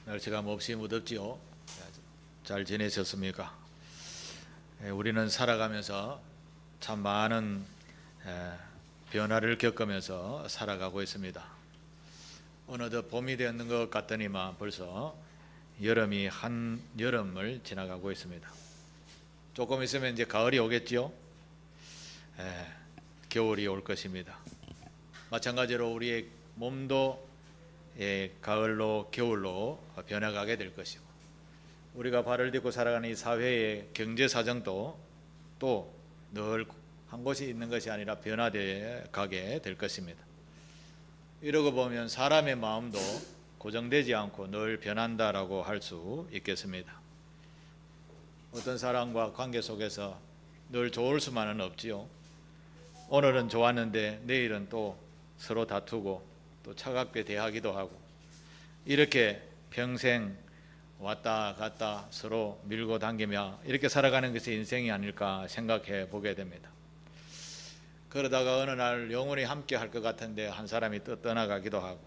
날씨가 몹시 무덥지요. 잘 지내셨습니까? 우리는 살아가면서 참 많은 변화를 겪으면서 살아가고 있습니다. 어느덧 봄이 되었는 것 같더니만 벌써 여름이 한여름을 지나가고 있습니다. 조금 있으면 이제 가을이 오겠죠. 겨울이 올 것입니다. 마찬가지로 우리의 몸도 가을로 겨울로 변해가게 될 것이고, 우리가 발을 딛고 살아가는 이 사회의 경제 사정도 또 늘 한 곳이 있는 것이 아니라 변화되어 가게 될 것입니다. 이러고 보면 사람의 마음도 고정되지 않고 늘 변한다라고 할 수 있겠습니다. 어떤 사람과 관계 속에서 늘 좋을 수만은 없지요. 오늘은 좋았는데 내일은 또 서로 다투고 또 차갑게 대하기도 하고, 이렇게 평생 왔다 갔다 서로 밀고 당기며 이렇게 살아가는 것이 인생이 아닐까 생각해 보게 됩니다. 그러다가 어느 날 영원히 함께 할 것 같은데 한 사람이 또 떠나가기도 하고,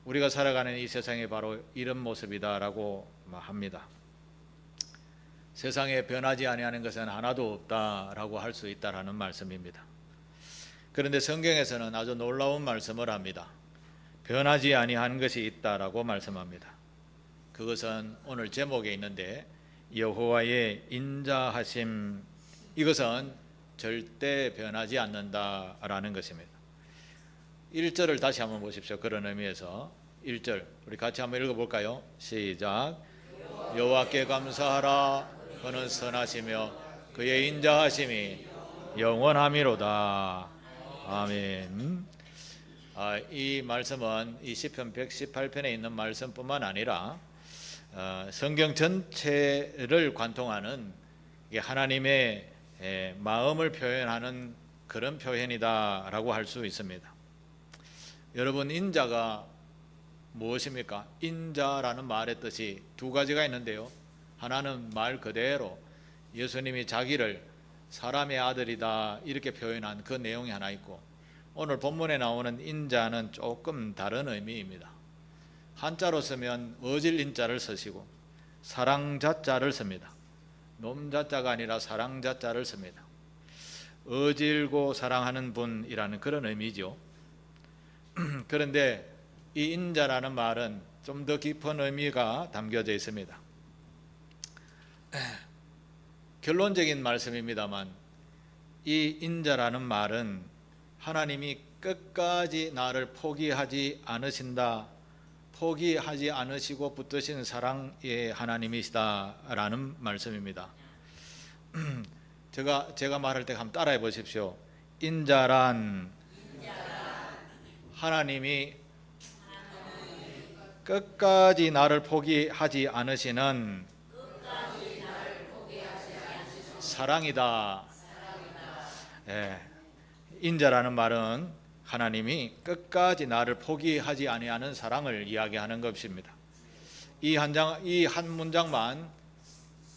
우리가 살아가는 이 세상이 바로 이런 모습이다라고 합니다. 세상에 변하지 아니하는 것은 하나도 없다라고 할 수 있다라는 말씀입니다. 그런데 성경에서는 아주 놀라운 말씀을 합니다. 변하지 아니하는 것이 있다라고 말씀합니다. 그것은 오늘 제목에 있는데, 여호와의 인자하심, 이것은 절대 변하지 않는다라는 것입니다. 1절을 다시 한번 보십시오. 그런 의미에서 1절 우리 같이 한번 읽어볼까요? 시작. 여호와께 감사하라. 그는 선하시며 그의 인자하심이 영원하미로다. 아멘. 이 말씀은 이 시편 118편에 있는 말씀뿐만 아니라 성경 전체를 관통하는 하나님의 마음을 표현하는 그런 표현이다라고 할 수 있습니다. 여러분, 인자가 무엇입니까? 인자라는 말의 뜻이 두 가지가 있는데요. 하나는 말 그대로 예수님이 자기를 사람의 아들이다 이렇게 표현한 그 내용이 하나 있고, 오늘 본문에 나오는 인자는 조금 다른 의미입니다. 한자로 쓰면 어질 인자를 쓰시고 사랑자자를 씁니다. 놈자자가 아니라 사랑자자를 씁니다. 어질고 사랑하는 분이라는 그런 의미죠. 그런데 이 인자라는 말은 좀 더 깊은 의미가 담겨져 있습니다. 결론적인 말씀입니다만, 이 인자라는 말은 하나님이 끝까지 나를 포기하지 않으신다, 포기하지 않으시고 붙드신 사랑의 하나님이시다라는 말씀입니다. 제가 말할 때 한번 따라해 보십시오. 인자란 하나님이 끝까지 나를 포기하지 않으시는 사랑이다. 인자라는 말은 하나님이 끝까지 나를 포기하지 아니하는 사랑을 이야기하는 것입니다. 이 한 문장만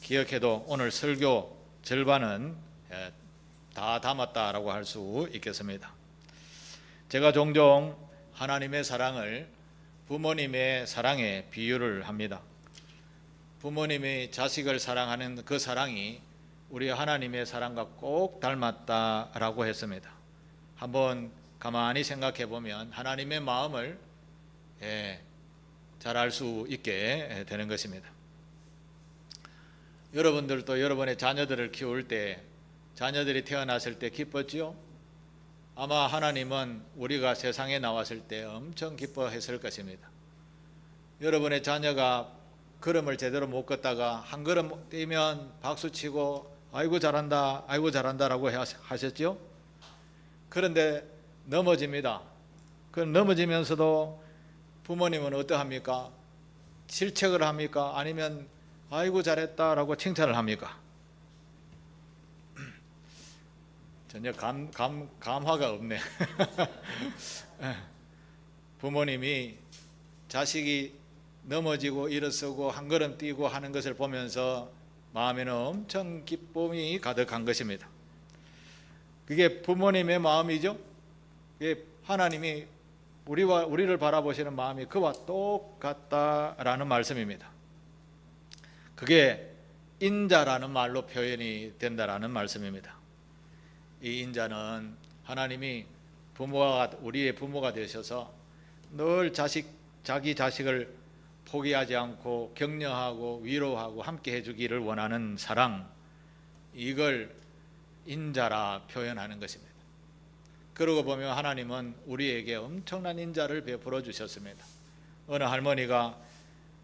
기억해도 오늘 설교 절반은 다 담았다라고 할 수 있겠습니다. 제가 종종 하나님의 사랑을 부모님의 사랑에 비유를 합니다. 부모님이 자식을 사랑하는 그 사랑이 우리 하나님의 사랑과 꼭 닮았다라고 했습니다. 한번 가만히 생각해 보면 하나님의 마음을 잘 알 수 있게 되는 것입니다. 여러분들도 여러분의 자녀들을 키울 때, 자녀들이 태어났을 때 기뻤지요? 아마 하나님은 우리가 세상에 나왔을 때 엄청 기뻐했을 것입니다. 여러분의 자녀가 걸음을 제대로 못 걷다가 한 걸음 뛰면 박수치고 아이고 잘한다, 아이고 잘한다라고 하셨죠? 그런데 넘어집니다. 그 넘어지면서도 부모님은 어떠합니까? 질책을 합니까? 아니면 아이고 잘했다라고 칭찬을 합니까? 전혀 감화가 없네. 부모님이 자식이 넘어지고 일어서고 한 걸음 뛰고 하는 것을 보면서 마음에는 엄청 기쁨이 가득한 것입니다. 그게 부모님의 마음이죠. 그게 하나님이 우리를 바라보시는 마음이 그와 똑같다라는 말씀입니다. 그게 인자라는 말로 표현이 된다라는 말씀입니다. 이 인자는 하나님이 우리의 부모가 되셔서 늘 자기 자식을 포기하지 않고 격려하고 위로하고 함께 해주기를 원하는 사랑, 이걸 인자라 표현하는 것입니다. 그러고 보면 하나님은 우리에게 엄청난 인자를 베풀어 주셨습니다. 어느 할머니가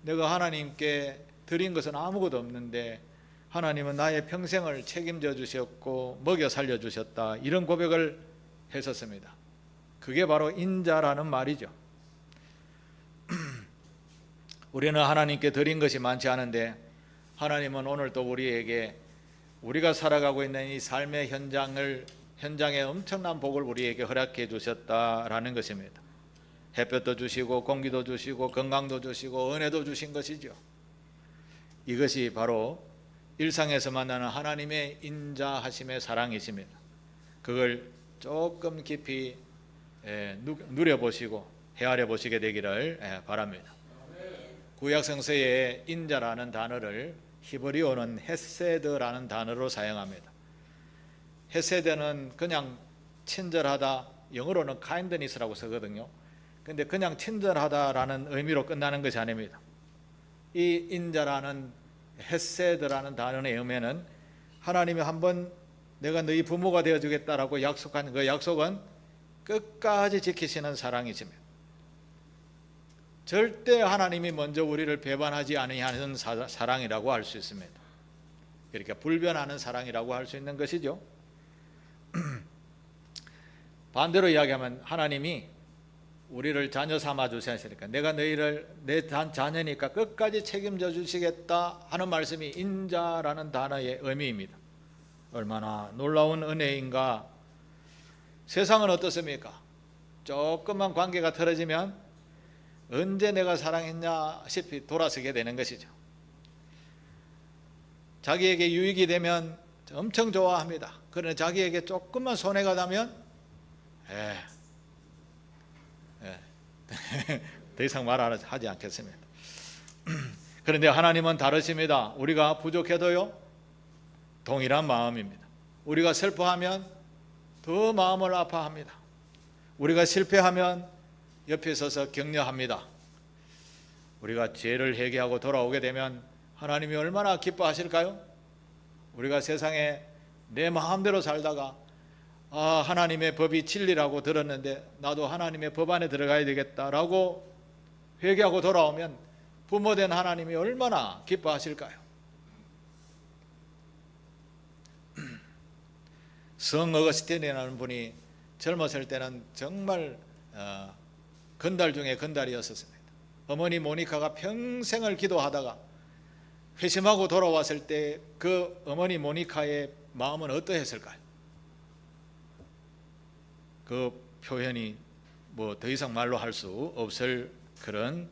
내가 하나님께 드린 것은 아무것도 없는데 하나님은 나의 평생을 책임져 주셨고 먹여 살려 주셨다, 이런 고백을 했었습니다. 그게 바로 인자라는 말이죠. 우리는 하나님께 드린 것이 많지 않은데 하나님은 오늘 또 우리에게 우리가 살아가고 있는 이 삶의 현장에 엄청난 복을 우리에게 허락해 주셨다라는 것입니다. 햇볕도 주시고 공기도 주시고 건강도 주시고 은혜도 주신 것이죠. 이것이 바로 일상에서 만나는 하나님의 인자하심의 사랑이십니다. 그걸 조금 깊이 누려보시고 헤아려 보시게 되기를 바랍니다. 구약 성서에 인자라는 단어를 히브리어는 헤세드라는 단어로 사용합니다. 헤세드는 그냥 친절하다, 영어로는 kindness라고 쓰거든요. 근데 그냥 친절하다라는 의미로 끝나는 것이 아닙니다. 이 인자라는 헤세드라는 단어의 의미는 하나님이 한번 내가 너희 부모가 되어주겠다라고 약속한 그 약속은 끝까지 지키시는 사랑이십니다. 절대 하나님이 먼저 우리를 배반하지 아니하는 사랑이라고 할 수 있습니다. 그러니까 불변하는 사랑이라고 할 수 있는 것이죠. 반대로 이야기하면 하나님이 우리를 자녀 삼아 주셨으니까 내가 너희를 내 자녀니까 끝까지 책임져 주시겠다 하는 말씀이 인자라는 단어의 의미입니다. 얼마나 놀라운 은혜인가. 세상은 어떻습니까? 조금만 관계가 틀어지면 언제 내가 사랑했냐 싶이 돌아서게 되는 것이죠. 자기에게 유익이 되면 엄청 좋아합니다. 그러나 자기에게 조금만 손해가 나면 더 이상 말하지 않겠습니다. 그런데 하나님은 다르십니다. 우리가 부족해도요 동일한 마음입니다. 우리가 슬퍼하면 더 마음을 아파합니다. 우리가 실패하면 옆에 서서 격려합니다. 우리가 죄를 회개하고 돌아오게 되면 하나님이 얼마나 기뻐하실까요? 우리가 세상에 내 마음대로 살다가 하나님의 법이 진리라고 들었는데 나도 하나님의 법 안에 들어가야 되겠다라고 회개하고 돌아오면 부모된 하나님이 얼마나 기뻐하실까요? 성 어거스틴이라는 분이 젊었을 때는 정말 건달 중에 건달이었습니다. 어머니 모니카가 평생을 기도하다가 회심하고 돌아왔을 때 그 어머니 모니카의 마음은 어떠했을까요? 그 표현이 뭐 더 이상 말로 할 수 없을 그런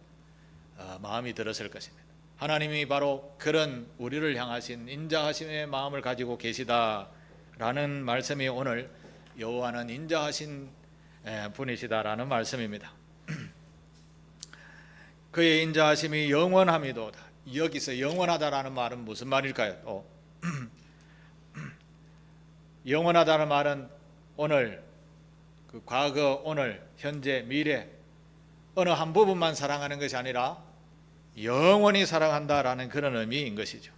마음이 들었을 것입니다. 하나님이 바로 그런 우리를 향하신 인자하심의 마음을 가지고 계시다라는 말씀이 오늘 여호와는 인자하신 분이시다라는 말씀입니다. 그의 인자하심이 영원함이도다. 여기서 영원하다라는 말은 무슨 말일까요? 영원하다는 말은 오늘, 그 과거, 오늘, 현재, 미래 어느 한 부분만 사랑하는 것이 아니라 영원히 사랑한다라는 그런 의미인 것이죠.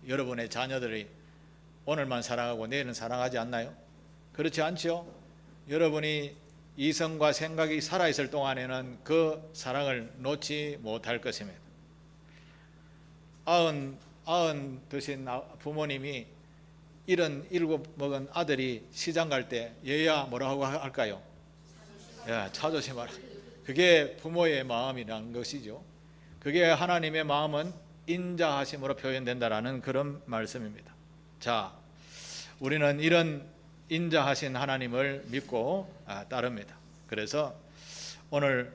여러분의 자녀들이 오늘만 사랑하고 내일은 사랑하지 않나요? 그렇지 않죠? 여러분이 이성과 생각이 살아있을 동안에는 그 사랑을 놓지 못할 것입니다. 90 드신 부모님이 77 먹은 아들이 시장 갈 때 얘야 뭐라고 할까요? 야, 차 조심하라. 그게 부모의 마음이라는 것이죠. 그게 하나님의 마음은 인자하심으로 표현된다라는 그런 말씀입니다. 자, 우리는 이런 인자하신 하나님을 믿고 따릅니다. 그래서 오늘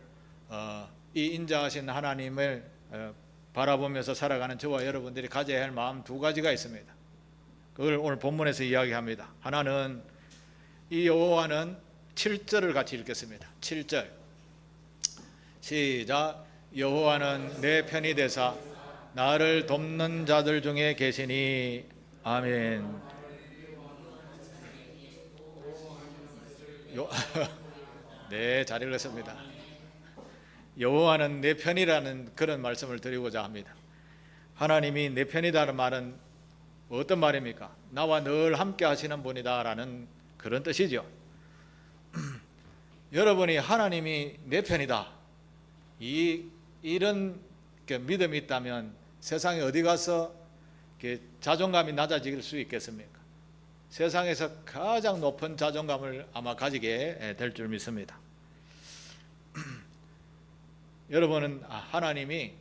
이 인자하신 하나님을 바라보면서 살아가는 저와 여러분들이 가져야 할 마음 두 가지가 있습니다. 그걸 오늘 본문에서 이야기합니다. 하나는 이 여호와는 7절을 같이 읽겠습니다. 7절 시작. 여호와는 내 편이 되사 나를 돕는 자들 중에 계시니. 아멘. 네, 잘 읽었습니다. 여호와는 내 편이라는 그런 말씀을 드리고자 합니다. 하나님이 내 편이다는 말은 어떤 말입니까? 나와 늘 함께 하시는 분이다 라는 그런 뜻이죠. 여러분이 하나님이 내 편이다 이런 믿음이 있다면 세상에 어디 가서 자존감이 낮아질 수 있겠습니까? 세상에서 가장 높은 자존감을 아마 가지게 될 줄 믿습니다. 여러분은 하나님이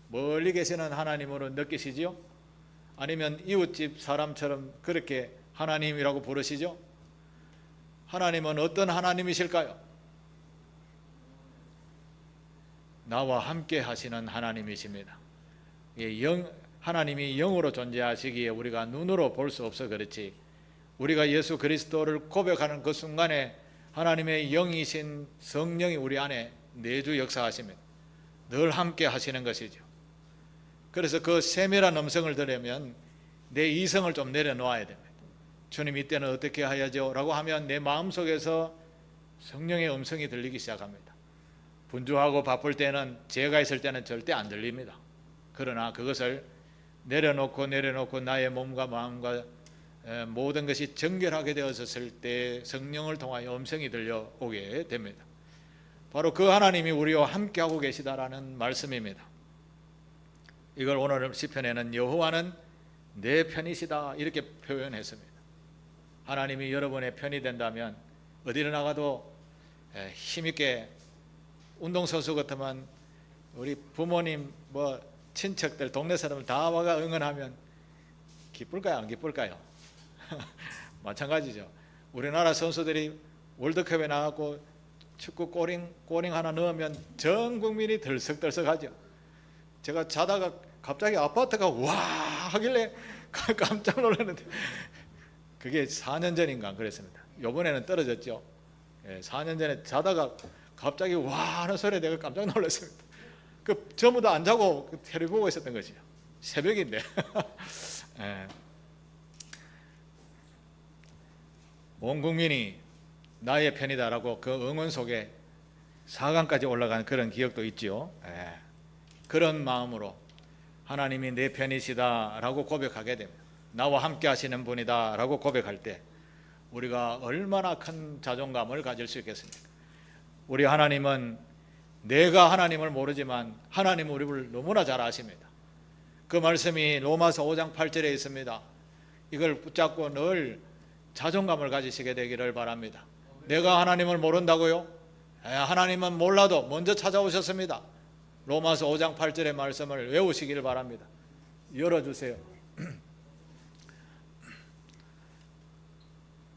멀리 계시는 하나님으로 느끼시지요? 아니면 이웃집 사람처럼 그렇게 하나님이라고 부르시죠? 하나님은 어떤 하나님이실까요? 나와 함께 하시는 하나님이십니다. 하나님이 영으로 존재하시기에 우리가 눈으로 볼 수 없어 그렇지, 우리가 예수 그리스도를 고백하는 그 순간에 하나님의 영이신 성령이 우리 안에 내주 역사하시면 늘 함께 하시는 것이죠. 그래서 그 세밀한 음성을 들으면 내 이성을 좀 내려놓아야 됩니다. 주님 이때는 어떻게 해야죠? 라고 하면 내 마음속에서 성령의 음성이 들리기 시작합니다. 분주하고 바쁠 때는, 제가 있을 때는 절대 안 들립니다. 그러나 그것을 내려놓고 나의 몸과 마음과 모든 것이 정결하게 되어졌을 때 성령을 통하여 음성이 들려오게 됩니다. 바로 그 하나님이 우리와 함께하고 계시다라는 말씀입니다. 이걸 오늘 시편에는 여호와는 내 편이시다 이렇게 표현했습니다. 하나님이 여러분의 편이 된다면 어디를 나가도 힘있게, 운동선수 같으면 우리 부모님 친척들 동네 사람들 다 와가 응원하면 기쁠까요 안 기쁠까요? 마찬가지죠. 우리나라 선수들이 월드컵에 나가고 축구 골링 하나 넣으면 전 국민이 들썩들썩하죠. 제가 자다가 갑자기 아파트가 와 하길래 깜짝 놀랐는데 그게 4년 전인가 그랬습니다. 이번에는 떨어졌죠. 4년 전에 자다가 갑자기 와 하는 소리에 내가 깜짝 놀랐습니다. 전부 다 안 자고 텔레비 보고 있었던 것이죠. 새벽인데. 온 국민이 나의 편이다라고 그 응원 속에 4강까지 올라간 그런 기억도 있죠. 그런 마음으로 하나님이 내 편이시다라고 고백하게 됩니다. 나와 함께 하시는 분이다라고 고백할 때 우리가 얼마나 큰 자존감을 가질 수 있겠습니까? 우리 하나님은, 내가 하나님을 모르지만 하나님은 우리를 너무나 잘 아십니다. 그 말씀이 로마서 5장 8절에 있습니다. 이걸 붙잡고 늘 자존감을 가지시게 되기를 바랍니다. 내가 하나님을 모른다고요? 하나님은 몰라도 먼저 찾아오셨습니다. 로마서 5장 8절의 말씀을 외우시기를 바랍니다. 열어주세요.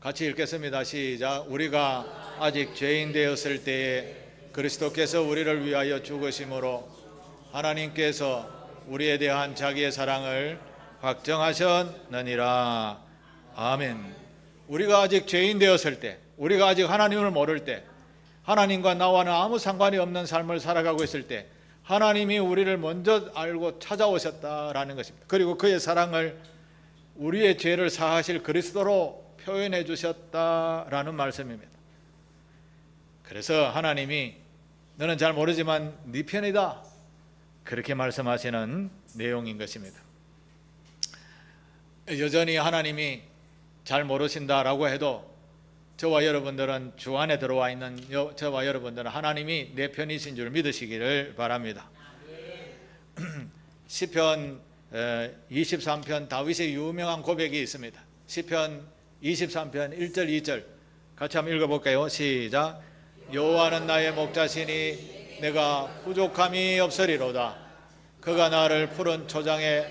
같이 읽겠습니다. 시작. 우리가 아직 죄인 되었을 때에 그리스도께서 우리를 위하여 죽으심으로 하나님께서 우리에 대한 자기의 사랑을 확정하셨느니라. 아멘. 우리가 아직 죄인 되었을 때, 우리가 아직 하나님을 모를 때, 하나님과 나와는 아무 상관이 없는 삶을 살아가고 있을 때 하나님이 우리를 먼저 알고 찾아오셨다라는 것입니다. 그리고 그의 사랑을 우리의 죄를 사하실 그리스도로 표현해 주셨다라는 말씀입니다. 그래서 하나님이 너는 잘 모르지만 네 편이다 그렇게 말씀하시는 내용인 것입니다. 여전히 하나님이 잘 모르신다라고 해도 저와 여러분들은 주 안에 들어와 있는 저와 여러분들은 하나님이 내 편이신 줄 믿으시기를 바랍니다. 시편 23편 다윗의 유명한 고백이 있습니다. 시편 23편 1절 2절 같이 한번 읽어볼까요? 시작. 여호와는 나의 목자시니 내가 부족함이 없으리로다. 그가 나를 푸른 초장에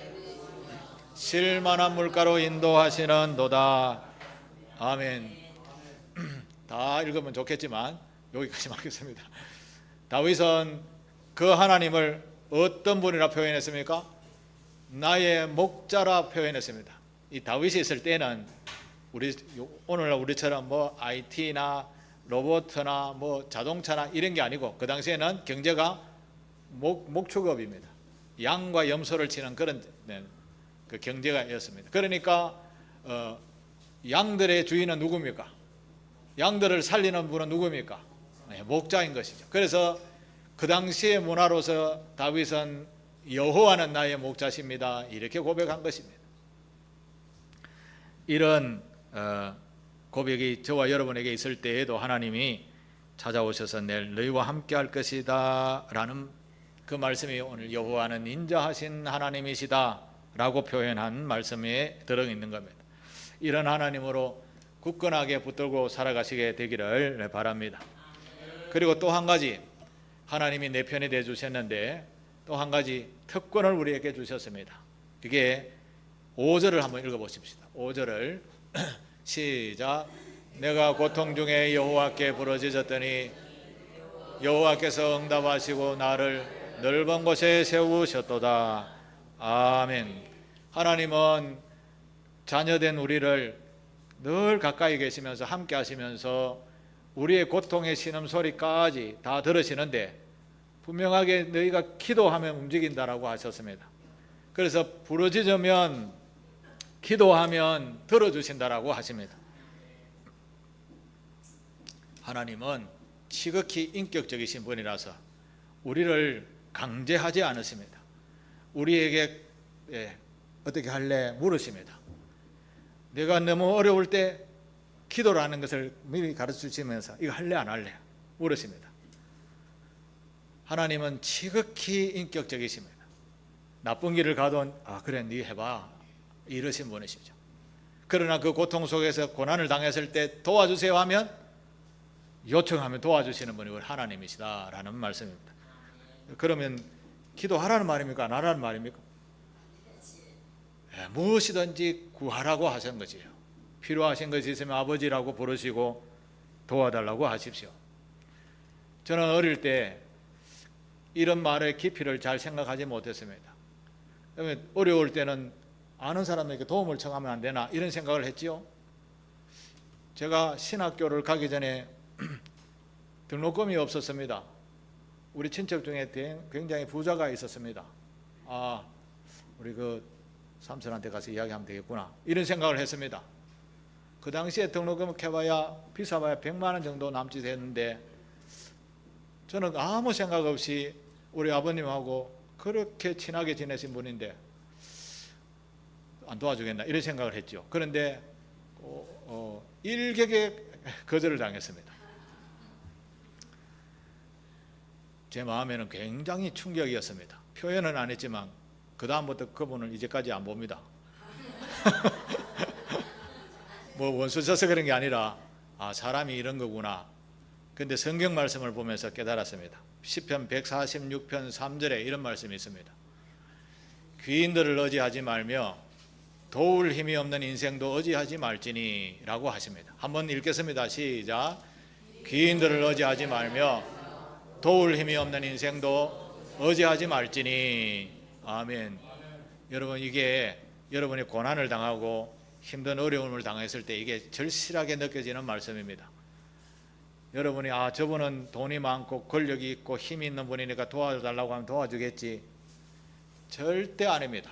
쉴만한 물가로 인도하시는도다. 아멘. 다 읽으면 좋겠지만 여기까지만 하겠습니다. 다윗은 그 하나님을 어떤 분이라 표현했습니까? 나의 목자라 표현했습니다. 이 다윗이 있을 때는 오늘날 우리처럼 뭐 IT나 로봇이나 뭐 자동차나 이런 게 아니고 그 당시에는 경제가 목축업입니다. 양과 염소를 치는 그런 그 경제가였습니다. 그러니까 양들의 주인은 누굽니까? 양들을 살리는 분은 누굽니까? 목자인 것이죠. 그래서 그 당시의 문화로서 다윗은 여호와는 나의 목자십니다, 이렇게 고백한 것입니다. 이런 고백이 저와 여러분에게 있을 때에도 하나님이 찾아오셔서 내일 너희와 함께 할 것이다 라는 그 말씀이 오늘 여호와는 인자하신 하나님이시다 라고 표현한 말씀에 들어있는 겁니다. 이런 하나님으로 굳건하게 붙들고 살아가시게 되기를 바랍니다. 그리고 또 한 가지, 하나님이 내 편이 되어 주셨는데 또 한 가지 특권을 우리에게 주셨습니다. 그게 5절을 한번 읽어보십시다. 5절을 시작. 내가 고통 중에 여호와께 부르짖었더니 여호와께서 응답하시고 나를 넓은 곳에 세우셨도다. 아멘. 하나님은 자녀된 우리를 늘 가까이 계시면서 함께 하시면서 우리의 고통의 신음소리까지 다 들으시는데 분명하게 너희가 기도하면 움직인다라고 하셨습니다. 그래서 부르짖으면 기도하면 들어주신다라고 하십니다. 하나님은 지극히 인격적이신 분이라서 우리를 강제하지 않으십니다. 우리에게 어떻게 할래 물으십니다. 내가 너무 어려울 때 기도라는 것을 미리 가르쳐 주시면서 이거 할래 안 할래 물으십니다. 하나님은 지극히 인격적이십니다. 나쁜 길을 가도 그래 네 해봐 이러신 분이시죠. 그러나 그 고통 속에서 고난을 당했을 때 도와주세요 하면 요청하면 도와주시는 분이 우리 하나님이시다라는 말씀입니다. 그러면 기도하라는 말입니까? 안 하라는 말입니까? 무엇이든지 구하라고 하신 것이에요. 필요하신 것이 있으면 아버지라고 부르시고 도와달라고 하십시오. 저는 어릴 때 이런 말의 깊이를 잘 생각하지 못했습니다. 그러면 어려울 때는 아는 사람에게 도움을 청하면 안 되나 이런 생각을 했지요. 제가 신학교를 가기 전에 등록금이 없었습니다. 우리 친척 중에 굉장히 부자가 있었습니다. 우리 그 삼촌한테 가서 이야기하면 되겠구나 이런 생각을 했습니다. 그 당시에 등록금 캐봐야 비싸봐야 100만 원 정도 남짓 했는데 저는 아무 생각 없이 우리 아버님하고 그렇게 친하게 지내신 분인데 안 도와주겠나 이런 생각을 했죠. 그런데 일격에 거절을 당했습니다. 제 마음에는 굉장히 충격이었습니다. 표현은 안 했지만 그 다음부터 그분을 이제까지 안 봅니다. 뭐 원수져서 그런 게 아니라 사람이 이런 거구나. 근데 성경 말씀을 보면서 깨달았습니다. 시편 146편 3절에 이런 말씀이 있습니다. 귀인들을 의지하지 말며 도울 힘이 없는 인생도 의지하지 말지니 라고 하십니다. 한번 읽겠습니다. 시작. 귀인들을 의지하지 말며 도울 힘이 없는 인생도 의지하지 말지니. 아멘. 여러분, 이게 여러분이 고난을 당하고 힘든 어려움을 당했을 때 이게 절실하게 느껴지는 말씀입니다. 여러분이 저분은 돈이 많고 권력이 있고 힘이 있는 분이니까 도와달라고 하면 도와주겠지. 절대 아닙니다.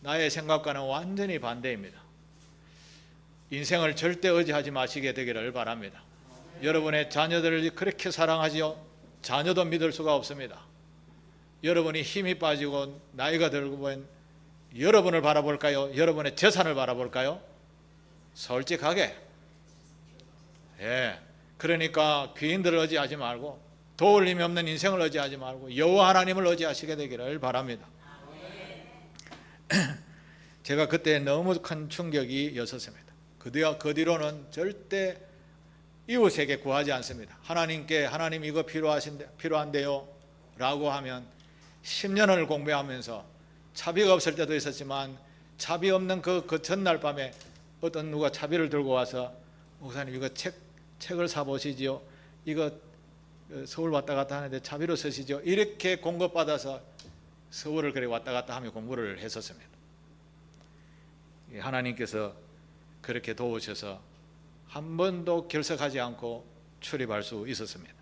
나의 생각과는 완전히 반대입니다. 인생을 절대 의지하지 마시게 되기를 바랍니다. 여러분의 자녀들을 그렇게 사랑하지요. 자녀도 믿을 수가 없습니다. 여러분이 힘이 빠지고 나이가 들고 보면 여러분을 바라볼까요? 여러분의 재산을 바라볼까요? 솔직하게. 그러니까 귀인들을 의지하지 말고 도울 힘이 없는 인생을 의지하지 말고 여호와 하나님을 의지하시게 되기를 바랍니다. 제가 그때 너무 큰 충격이었습니다. 그 뒤로는 절대 이웃에게 구하지 않습니다. 하나님께 하나님 이거 필요한데요 라고 하면 10년을 공부하면서 차비가 없을 때도 있었지만 차비 없는 그 전날 밤에 어떤 누가 차비를 들고 와서 목사님 이거 책을 사보시지요. 이거 서울 왔다 갔다 하는데 차비로 쓰시죠. 이렇게 공급받아서 서울을 그래 왔다 갔다 하며 공부를 했었습니다. 하나님께서 그렇게 도우셔서 한 번도 결석하지 않고 출입할 수 있었습니다.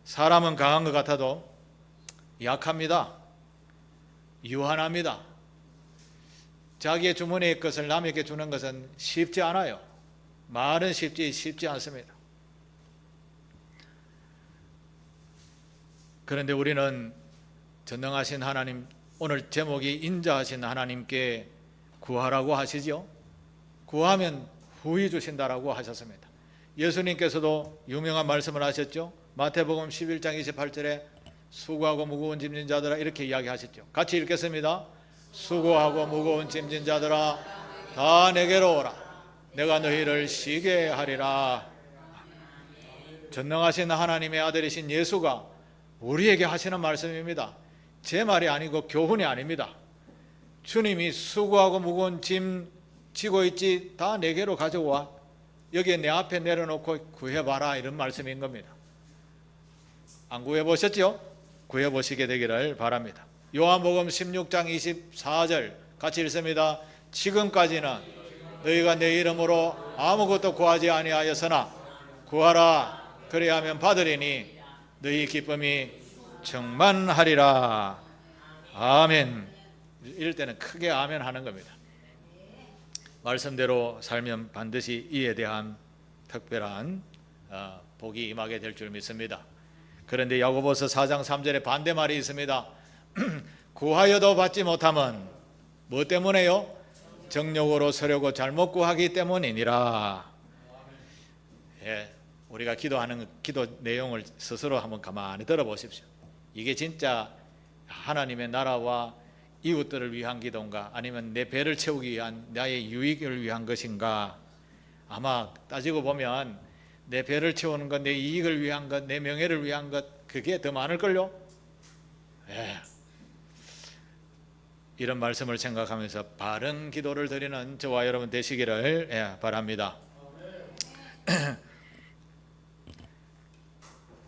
사람은 강한 것 같아도 약합니다. 유한합니다. 자기의 주머니의 것을 남에게 주는 것은 쉽지 않아요. 말은 쉽지 않습니다. 그런데 우리는 전능하신 하나님, 오늘 제목이 인자하신 하나님께 구하라고 하시죠. 구하면 후히 주신다라고 하셨습니다. 예수님께서도 유명한 말씀을 하셨죠. 마태복음 11장 28절에 수고하고 무거운 짐진 자들아 이렇게 이야기하셨죠. 같이 읽겠습니다. 수고하고 무거운 짐진 자들아 다 내게로 오라. 내가 너희를 쉬게 하리라. 전능하신 하나님의 아들이신 예수가 우리에게 하시는 말씀입니다. 제 말이 아니고 교훈이 아닙니다. 주님이 수고하고 무거운 짐 지고 있지 다 내게로 가져와 여기에 내 앞에 내려놓고 구해봐라 이런 말씀인 겁니다. 안 구해보셨죠? 구해보시게 되기를 바랍니다. 요한복음 16장 24절 같이 읽습니다. 지금까지는 너희가 내 이름으로 아무것도 구하지 아니하였으나 구하라 그리하면 받으리니 너희 기쁨이 충만하리라. 아멘. 이럴 때는 크게 아멘 하는 겁니다. 말씀대로 살면 반드시 이에 대한 특별한 복이 임하게 될 줄 믿습니다. 그런데 야고보서 4장 3절에 반대말이 있습니다. 구하여도 받지 못함은 뭐 때문에요? 정욕으로 서려고 잘못 구하기 때문이니라. 예, 우리가 기도하는 기도 내용을 스스로 한번 가만히 들어보십시오. 이게 진짜 하나님의 나라와 이웃들을 위한 기도인가 아니면 내 배를 채우기 위한 나의 유익을 위한 것인가? 아마 따지고 보면 내 배를 채우는 것, 내 이익을 위한 것, 내 명예를 위한 것 그게 더 많을걸요? 예. 이런 말씀을 생각하면서 바른 기도를 드리는 저와 여러분 되시기를 바랍니다.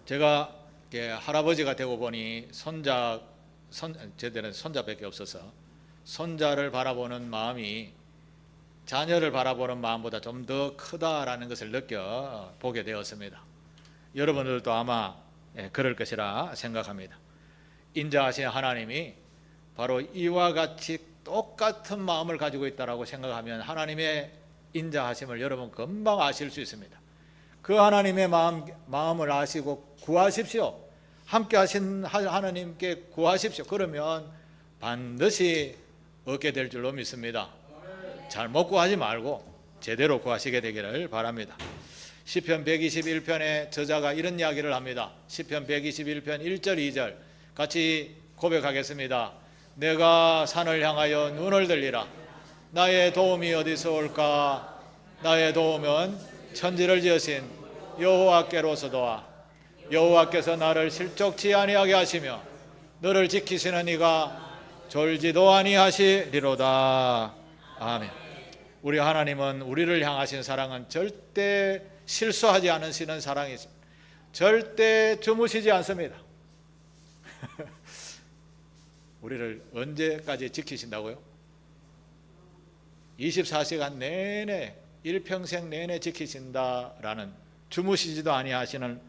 제가 할아버지가 되고 보니 제대로 손자밖에 없어서 손자를 바라보는 마음이 자녀를 바라보는 마음보다 좀 더 크다라는 것을 느껴보게 되었습니다. 여러분들도 아마 그럴 것이라 생각합니다. 인자하신 하나님이 바로 이와 같이 똑같은 마음을 가지고 있다고 생각하면 하나님의 인자하심을 여러분 금방 아실 수 있습니다. 그 하나님의 마음을 아시고 구하십시오. 함께 하신 하나님께 구하십시오. 그러면 반드시 얻게 될 줄로 믿습니다. 잘못 구하지 말고 제대로 구하시게 되기를 바랍니다. 시편 121편의 저자가 이런 이야기를 합니다. 시편 121편 1절 2절 같이 고백하겠습니다. 내가 산을 향하여 눈을 들리라. 나의 도움이 어디서 올까? 나의 도움은 천지를 지으신 여호와께로서도와 여호와께서 나를 실족치 아니하게 하시며 너를 지키시는 이가 졸지도 아니하시리로다. 아멘. 우리 하나님은 우리를 향하신 사랑은 절대 실수하지 않으시는 사랑이십니다. 절대 주무시지 않습니다. 우리를 언제까지 지키신다고요? 24시간 내내 일평생 내내 지키신다라는 주무시지도 아니하시는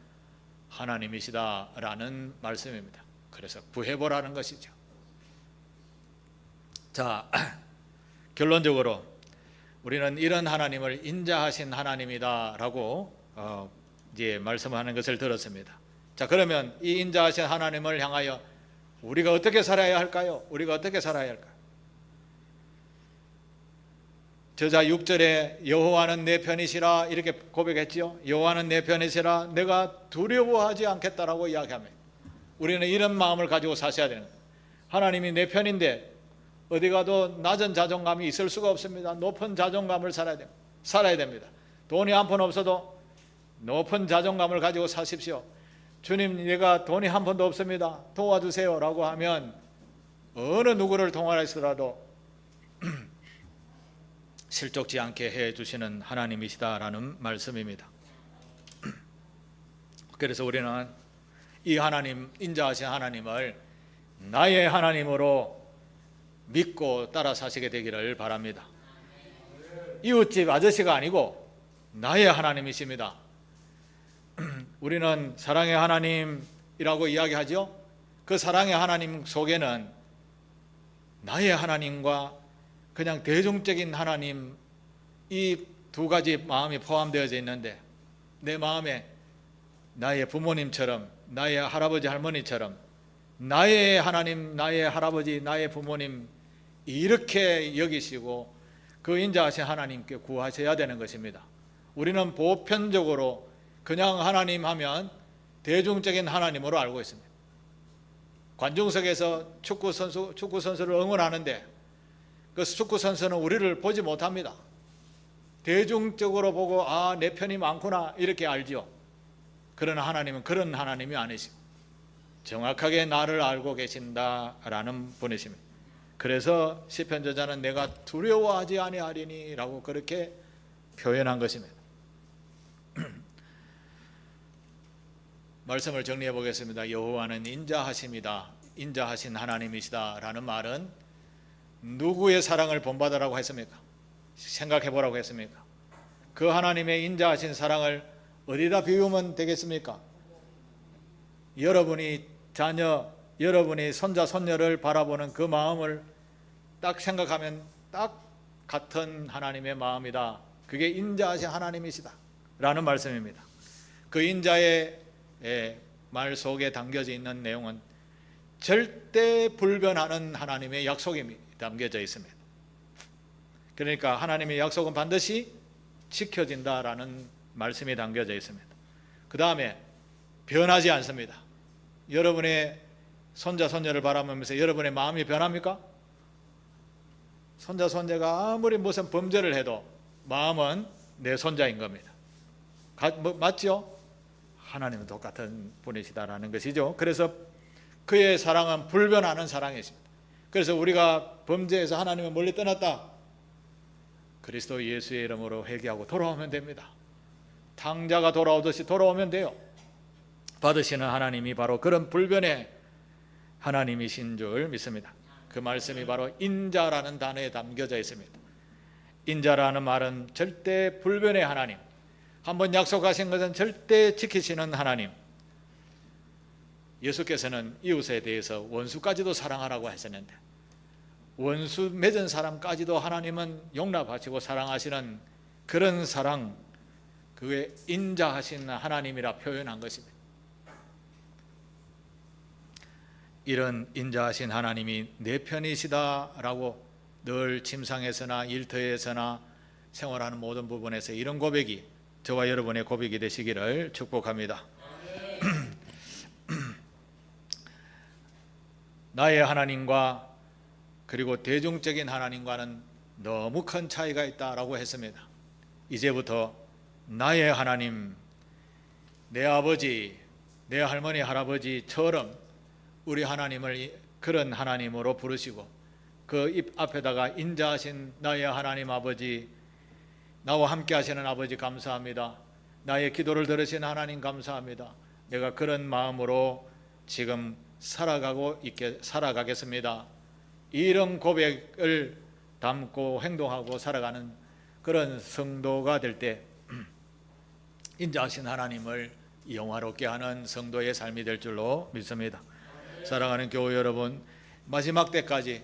하나님이시다라는 말씀입니다. 그래서 구해보라는 것이죠. 자, 결론적으로 우리는 이런 하나님을 인자하신 하나님이다라고 이제 말씀하는 것을 들었습니다. 자, 그러면 이 인자하신 하나님을 향하여 우리가 어떻게 살아야 할까요? 우리가 어떻게 살아야 할까요? 저자 6절에 여호와는 내 편이시라 이렇게 고백했지요. 여호와는 내 편이시라 내가 두려워하지 않겠다라고 이야기합니다. 우리는 이런 마음을 가지고 사셔야 되는 거예요. 하나님이 내 편인데 어디 가도 낮은 자존감이 있을 수가 없습니다. 높은 자존감을 살아야 됩니다. 돈이 한 푼 없어도 높은 자존감을 가지고 사십시오. 주님, 내가 돈이 한 푼도 없습니다. 도와주세요 라고 하면 어느 누구를 통하여서라도 실족지 않게 해주시는 하나님이시다라는 말씀입니다. 그래서 우리는 이 하나님, 인자하신 하나님을 나의 하나님으로 믿고 따라 사시게 되기를 바랍니다. 이웃집 아저씨가 아니고 나의 하나님이십니다. 우리는 사랑의 하나님이라고 이야기하죠. 그 사랑의 하나님 속에는 나의 하나님과 그냥 대중적인 하나님, 이 두 가지 마음이 포함되어져 있는데, 내 마음에 나의 부모님처럼, 나의 할아버지 할머니처럼 나의 하나님, 나의 할아버지, 나의 부모님 이렇게 여기시고 그 인자하신 하나님께 구하셔야 되는 것입니다. 우리는 보편적으로 그냥 하나님 하면 대중적인 하나님으로 알고 있습니다. 관중석에서 축구 선수를 응원하는데 그 축구 선수는 우리를 보지 못합니다. 대중적으로 보고 내 편이 많구나 이렇게 알지요. 그러나 하나님은 그런 하나님이 아니시고 정확하게 나를 알고 계신다라는 분이십니다. 그래서 시편 저자는 내가 두려워하지 아니하리니 라고 그렇게 표현한 것입니다. 말씀을 정리해 보겠습니다. 여호와는 인자하심이다, 인자하신 하나님이시다 라는 말은 누구의 사랑을 본받으라고 했습니까? 생각해 보라고 했습니까? 그 하나님의 인자하신 사랑을 어디다 비우면 되겠습니까? 여러분이 자녀, 여러분이 손자 손녀를 바라보는 그 마음을 딱 생각하면 딱 같은 하나님의 마음이다. 그게 인자하신 하나님이시다 라는 말씀입니다. 그 인자의 말 속에 담겨져 있는 내용은 절대 불변하는 하나님의 약속이 담겨져 있습니다. 그러니까 하나님의 약속은 반드시 지켜진다라는 말씀이 담겨져 있습니다. 그 다음에 변하지 않습니다. 여러분의 손자 손녀를 바라보면서 여러분의 마음이 변합니까? 손자 손녀가 아무리 무슨 범죄를 해도 마음은 내 손자인 겁니다. 맞죠? 하나님은 똑같은 분이시다라는 것이죠. 그래서 그의 사랑은 불변하는 사랑이십니다. 그래서 우리가 범죄해서 하나님을 멀리 떠났다, 그리스도 예수의 이름으로 회개하고 돌아오면 됩니다. 탕자가 돌아오듯이 돌아오면 돼요. 받으시는 하나님이 바로 그런 불변의 하나님이신 줄 믿습니다. 그 말씀이 바로 인자라는 단어에 담겨져 있습니다. 인자라는 말은 절대 불변의 하나님, 한번 약속하신 것은 절대 지키시는 하나님. 예수께서는 이웃에 대해서 원수까지도 사랑하라고 하셨는데 원수 맺은 사람까지도 하나님은 용납하시고 사랑하시는 그런 사랑, 그게 인자하신 하나님이라 표현한 것입니다. 이런 인자하신 하나님이 내 편이시다라고 늘 침상에서나 일터에서나 생활하는 모든 부분에서 이런 고백이 저와 여러분의 고백이 되시기를 축복합니다. 나의 하나님과 그리고 대중적인 하나님과는 너무 큰 차이가 있다라고 했습니다. 이제부터 나의 하나님, 내 아버지, 내 할머니 할아버지처럼 우리 하나님을 그런 하나님으로 부르시고 그 입 앞에다가 인자하신 나의 하나님 아버지, 나와 함께 하시는 아버지 감사합니다. 나의 기도를 들으신 하나님 감사합니다. 내가 그런 마음으로 지금 살아가겠습니다. 이런 고백을 담고 행동하고 살아가는 그런 성도가 될 때 인자하신 하나님을 영화롭게 하는 성도의 삶이 될 줄로 믿습니다. 사랑하는 교회 여러분, 마지막 때까지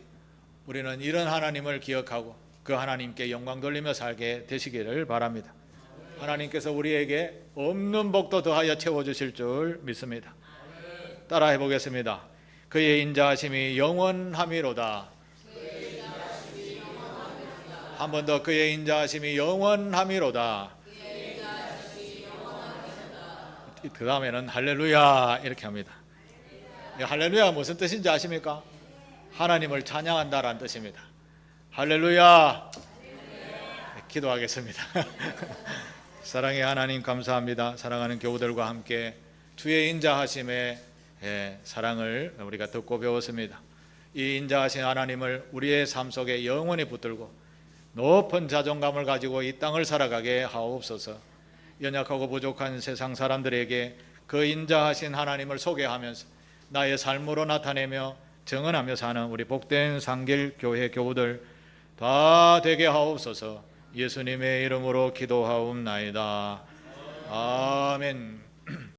우리는 이런 하나님을 기억하고 그 하나님께 영광 돌리며 살게 되시기를 바랍니다. 하나님께서 우리에게 없는 복도 더하여 채워주실 줄 믿습니다. 따라해 보겠습니다. 그의 인자하심이 영원함이로다. 한 번 더, 그의 인자하심이 영원함이로다. 그 다음에는 할렐루야 이렇게 합니다. 할렐루야 무슨 뜻인지 아십니까? 하나님을 찬양한다라는 뜻입니다. 할렐루야. 기도하겠습니다. 사랑의 하나님 감사합니다. 사랑하는 교우들과 함께 주의 인자하심의 사랑을 우리가 듣고 배웠습니다. 이 인자하신 하나님을 우리의 삶 속에 영원히 붙들고 높은 자존감을 가지고 이 땅을 살아가게 하옵소서. 연약하고 부족한 세상 사람들에게 그 인자하신 하나님을 소개하면서 나의 삶으로 나타내며 정언하며 사는 우리 복된 상길 교회 교우들 다 되게 하옵소서. 예수님의 이름으로 기도하옵나이다. 아멘.